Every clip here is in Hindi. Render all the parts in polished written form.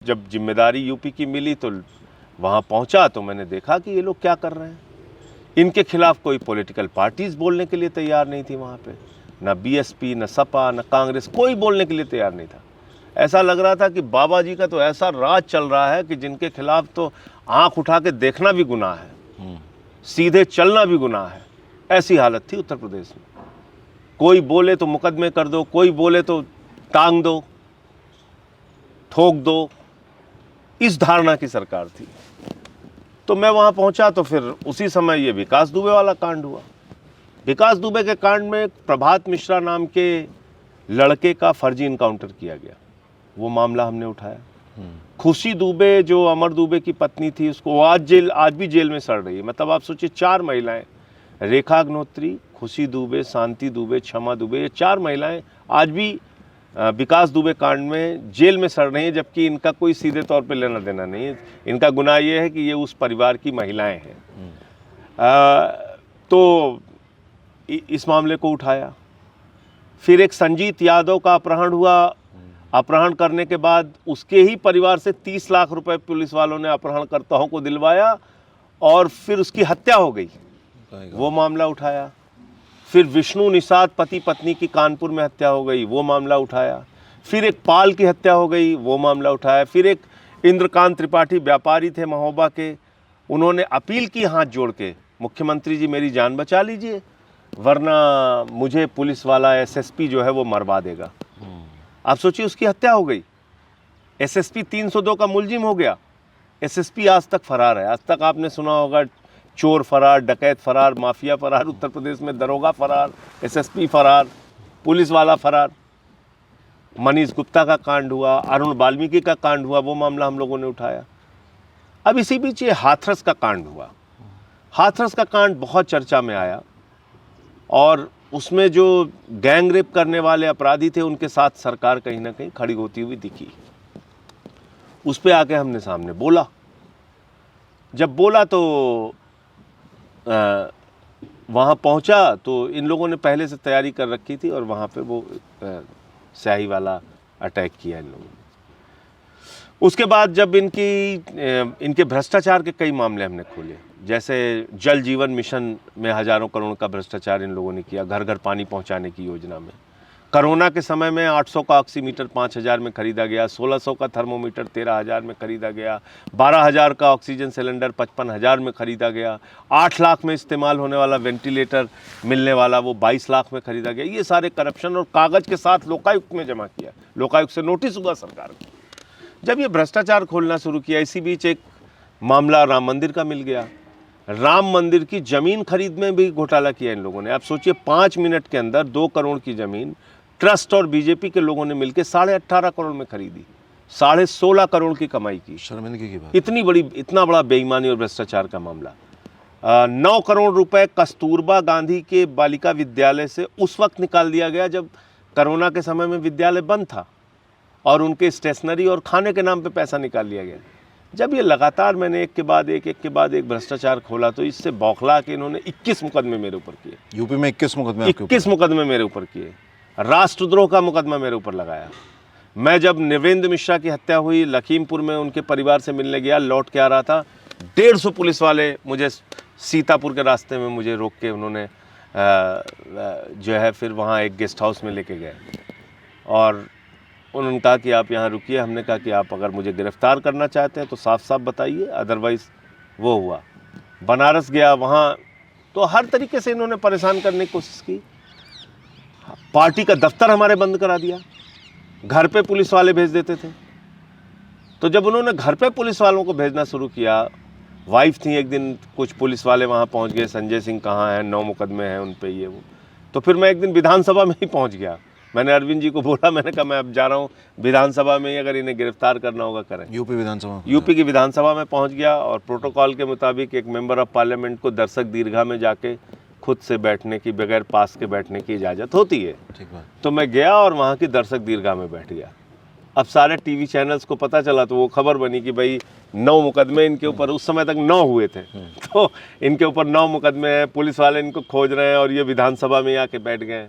जब जिम्मेदारी यूपी की मिली तो वहाँ पहुँचा तो मैंने देखा कि ये लोग क्या कर रहे हैं। इनके खिलाफ कोई पॉलिटिकल पार्टीज़ बोलने के लिए तैयार नहीं थी वहाँ पे, ना बीएसपी, ना सपा, ना कांग्रेस, कोई बोलने के लिए तैयार नहीं था। ऐसा लग रहा था कि बाबा जी का तो ऐसा राज चल रहा है कि जिनके खिलाफ तो आंख उठा के देखना भी गुनाह है, सीधे चलना भी गुनाह है। ऐसी हालत थी उत्तर प्रदेश में। कोई बोले तो मुकदमे कर दो, कोई बोले तो टांग दो, ठोक दो, इस धारणा की सरकार थी। तो मैं वहाँ पहुँचा तो फिर उसी समय ये विकास दुबे वाला कांड हुआ। विकास दुबे के कांड में प्रभात मिश्रा नाम के लड़के का फर्जी इनकाउंटर किया गया, वो मामला हमने उठाया। खुशी दुबे जो अमर दुबे की पत्नी थी, उसको आज भी जेल में सड़ रही है। मतलब आप सोचिए, 4 महिलाएं, रेखा अग्नोत्री, खुशी दुबे, शांति दुबे, क्षमा दुबे, ये 4 महिलाएं आज भी विकास दुबे कांड में जेल में सड़ रही हैं, जबकि इनका कोई सीधे तौर पे लेना देना नहीं है। इनका गुनाह ये है कि ये उस परिवार की महिलाएं हैं। तो इस मामले को उठाया। फिर एक संजीत यादव का अपहरण हुआ। अपहरण करने के बाद उसके ही परिवार से 30 लाख रुपए पुलिस वालों ने अपहरणकर्ताओं को दिलवाया और फिर उसकी हत्या हो गई, वो मामला उठाया। फिर विष्णु निषाद पति पत्नी की कानपुर में हत्या हो गई, वो मामला उठाया। फिर एक पाल की हत्या हो गई, वो मामला उठाया। फिर एक इंद्रकांत त्रिपाठी व्यापारी थे महोबा के, उन्होंने अपील की हाथ जोड़ के, मुख्यमंत्री जी मेरी जान बचा लीजिए वरना मुझे पुलिस वाला एसएसपी जो है वो मरवा देगा। आप सोचिए, उसकी हत्या हो गई। एसएसपी 302 का मुलजिम हो गया। एसएसपी आज तक फरार है। आज तक आपने सुना होगा चोर फरार, डकैत फरार, माफिया फरार, उत्तर प्रदेश में दरोगा फरार, एसएसपी फरार, पुलिस वाला फरार। मनीष गुप्ता का कांड हुआ, अरुण वाल्मीकि का कांड हुआ, वो मामला हम लोगों ने उठाया। अब इसी बीच ये हाथरस का कांड हुआ। हाथरस का कांड बहुत चर्चा में आया और उसमें जो गैंग रेप करने वाले अपराधी थे उनके साथ सरकार कहीं ना कहीं खड़ी होती हुई दिखी। उस पे आके हमने सामने बोला। जब बोला तो वहाँ पहुँचा तो इन लोगों ने पहले से तैयारी कर रखी थी और वहाँ पे वो स्याही वाला अटैक किया इन लोगों ने। उसके बाद जब इनके भ्रष्टाचार के कई मामले हमने खोले, जैसे जल जीवन मिशन में हज़ारों करोड़ का भ्रष्टाचार इन लोगों ने किया, घर घर पानी पहुंचाने की योजना में। कोरोना के समय में 800 का ऑक्सीमीटर 5000 में खरीदा गया, 1600 का थर्मोमीटर 13000 में खरीदा गया, 12000 का ऑक्सीजन सिलेंडर 55000 में खरीदा गया, 8 लाख में इस्तेमाल होने वाला वेंटिलेटर मिलने वाला वो 22 लाख में खरीदा गया। ये सारे करप्शन और कागज़ के साथ लोकायुक्त में जमा किया। लोकायुक्त से नोटिस हुआ सरकार को। जब ये भ्रष्टाचार खोलना शुरू किया, इसी बीच एक मामला राम मंदिर का मिल गया। राम मंदिर की ज़मीन खरीद में भी घोटाला किया इन लोगों ने। आप सोचिए, 5 मिनट के अंदर 2 करोड़ की ज़मीन ट्रस्ट और बीजेपी के लोगों ने मिलकर 18.5 करोड़ में खरीदी, 16.5 करोड़ की कमाई की। शर्मिंदगी की बात। इतना बड़ा बेईमानी और भ्रष्टाचार का मामला। 9 करोड़ रुपए कस्तूरबा गांधी के बालिका विद्यालय से उस वक्त निकाल दिया गया जब कोरोना के समय में विद्यालय बंद था और उनके स्टेशनरी और खाने के नाम पे पैसा निकाल लिया गया। जब ये लगातार मैंने एक के बाद एक भ्रष्टाचार खोला तो इससे बौखला के इन्होंने 21 मुकदमे मेरे ऊपर किए। यूपी में 21 मुकदमे 21 मुकदमे मेरे ऊपर किए। राष्ट्रद्रोह का मुकदमा मेरे ऊपर लगाया। मैं जब नरेंद्र मिश्रा की हत्या हुई, लखीमपुर में उनके परिवार से मिलने गया, लौट के आ रहा था, 150 पुलिस वाले मुझे सीतापुर के रास्ते में मुझे रोक के उन्होंने जो है फिर वहाँ एक गेस्ट हाउस में लेके गए और उन्होंने कहा कि आप यहाँ रुकिए। हमने कहा कि आप अगर मुझे गिरफ्तार करना चाहते हैं तो साफ साफ बताइए, अदरवाइज़ वो हुआ। बनारस गया, वहाँ तो हर तरीके से इन्होंने परेशान करने की कोशिश की। पार्टी का दफ्तर हमारे बंद करा दिया, घर पे पुलिस वाले भेज देते थे। तो जब उन्होंने घर पे पुलिस वालों को भेजना शुरू किया, वाइफ थी, एक दिन कुछ पुलिस वाले वहाँ पहुँच गए, संजय सिंह कहाँ हैं, 9 मुकदमे हैं उन पे, ये वो। तो फिर मैं एक दिन विधानसभा में ही पहुँच गया। मैंने अरविंद जी को बोला, मैंने कहा मैं अब जा रहा हूँ विधानसभा में ही, अगर इन्हें गिरफ्तार करना होगा करें। यूपी की विधानसभा में पहुँच गया और प्रोटोकॉल के मुताबिक एक मेंबर ऑफ पार्लियामेंट को दर्शक दीर्घा में जाके खुद से बैठने की, बगैर पास के बैठने की इजाज़त होती है। ठीक बात। तो मैं गया और वहाँ की दर्शक दीर्घा में बैठ गया। अब सारे टीवी चैनल्स को पता चला तो वो खबर बनी कि भाई 9 मुकदमे इनके ऊपर, उस समय तक 9 हुए थे, तो इनके ऊपर 9 मुकदमे हैं, पुलिस वाले इनको खोज रहे हैं और ये विधानसभा में आके बैठ गए।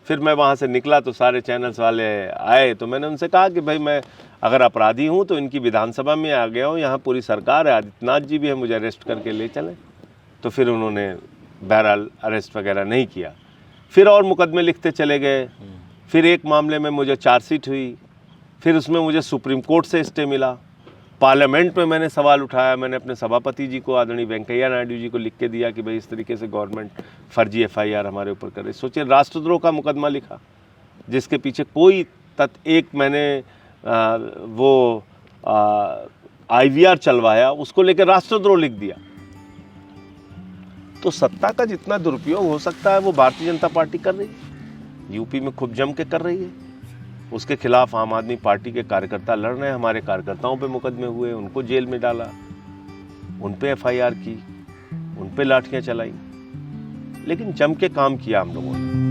फिर मैं वहाँ से निकला तो सारे चैनल्स वाले आए, तो मैंने उनसे कहा कि भाई मैं अगर अपराधी हूँ तो इनकी विधानसभा में आ गया हूँ, यहाँ पूरी सरकार है, आदित्यनाथ जी भी है, मुझे अरेस्ट करके ले चलें। तो फिर उन्होंने बहरहाल अरेस्ट वगैरह नहीं किया। फिर और मुकदमे लिखते चले गए। फिर एक मामले में मुझे चार्जशीट हुई, फिर उसमें मुझे सुप्रीम कोर्ट से स्टे मिला। पार्लियामेंट में मैंने सवाल उठाया, मैंने अपने सभापति जी को, आदरणीय वेंकैया नायडू जी को लिख के दिया कि भाई इस तरीके से गवर्नमेंट फर्जी FIR हमारे ऊपर कर रही। सोचिए, राष्ट्रद्रोह का मुकदमा लिखा जिसके पीछे कोई एक मैंने वो IVR चलवाया, उसको लेकर राष्ट्रद्रोह लिख दिया। तो सत्ता का जितना दुरुपयोग हो सकता है वो भारतीय जनता पार्टी कर रही है, यूपी में खूब जम के कर रही है। उसके खिलाफ आम आदमी पार्टी के कार्यकर्ता लड़ रहे हैं, हमारे कार्यकर्ताओं पे मुकदमे हुए, उनको जेल में डाला, उन पे FIR की, उन पे लाठियां चलाई, लेकिन जम के काम किया हम लोगों ने।